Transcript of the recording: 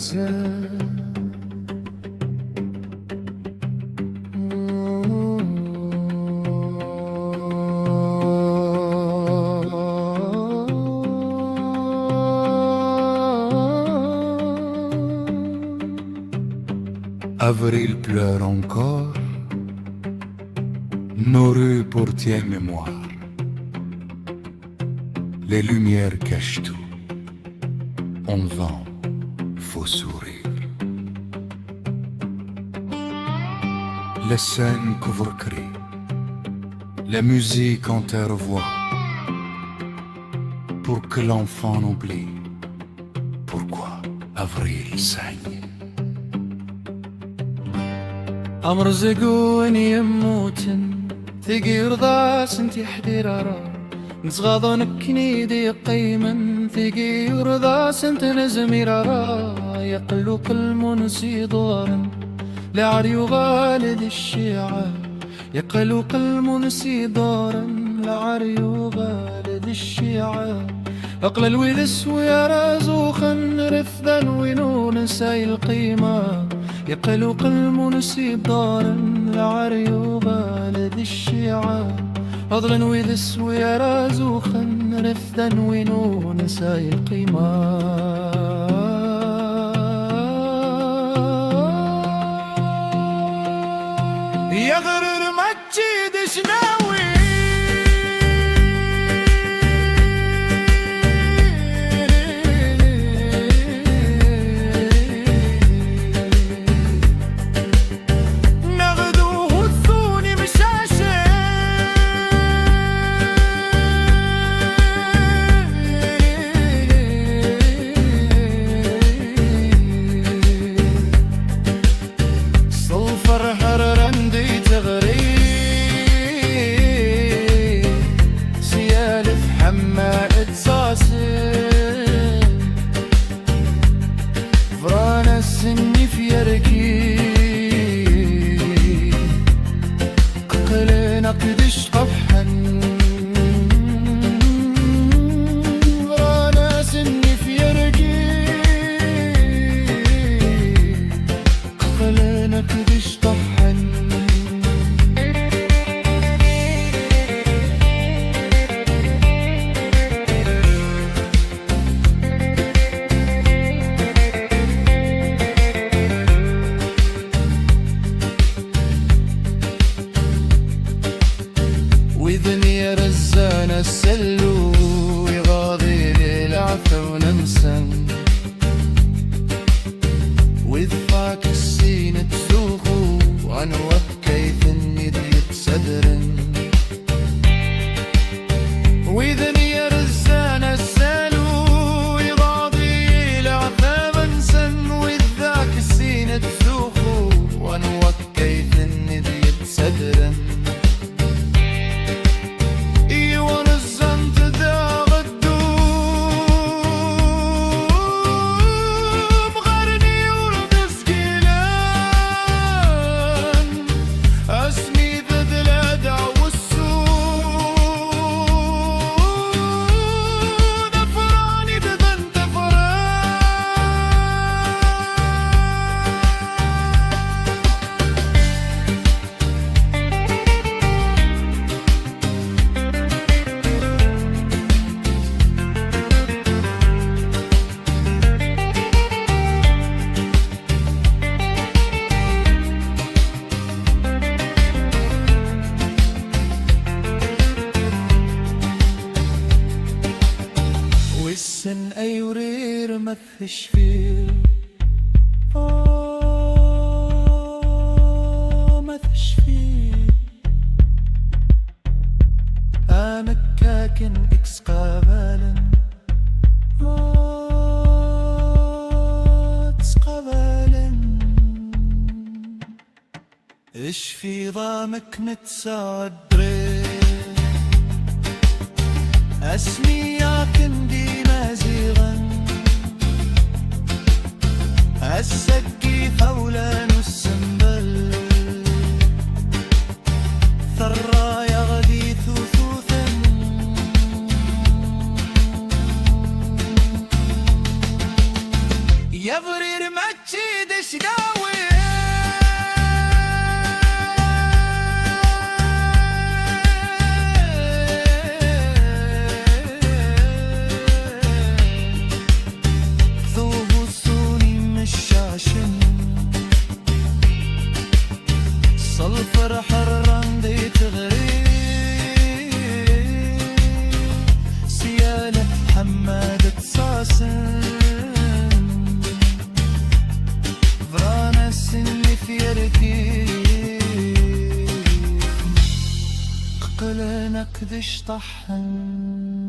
غزال. Avril pleure encore, nos rues portiennent mémoire. Les lumières cachent tout, en vain, faut sourire. Les scènes couvrent cris, la musique en terre-voix, pour que l'enfant n'oublie pourquoi avril saigne. أمر زقون يموتن ثقير ضاس انتي حديرارا نصغاضو نكني دي قيمن ثقير ضاس انت نزميرارا يقلو قلمون سيدورن لعريو غالد الشيعة يقلو قلمون سيدورن لعريو غالد الشيعة أقل الويلس ويا رازوخن رفدا وينون ساي القيمة يقلو قلم نسيب دارا لعريو غالد الشيعة فضلا ويذس ويا رازوخا رفدا وينو نساي القيمة يغرر ما تجيد شناوي فرانا السني في يركي قلنا قدش قبحا فرانا سني في يركي قلنا قدش قبحا وإذني رزانا السلو يغاضي للعفا وننسن وذفاك السين تزوخو عنوه كيف الندي صدرن وإذني رزانا السلو يغاضي للعفا وننسن وذاك السين تزوخو عنوه كيف الندي صدرن والسن أي ورير مثش فيه مثش فيه مكاكن إكس قابلا تسقابلا إش في ضامك نتصدري اسمي كندي مازيغا السكي فولان السنبل ثرى يغلي ثوثوثا يبرر ما صلفر حران دي تغري سيالة حمادة صاسن فرانا السن في يركي قلنك دش طحن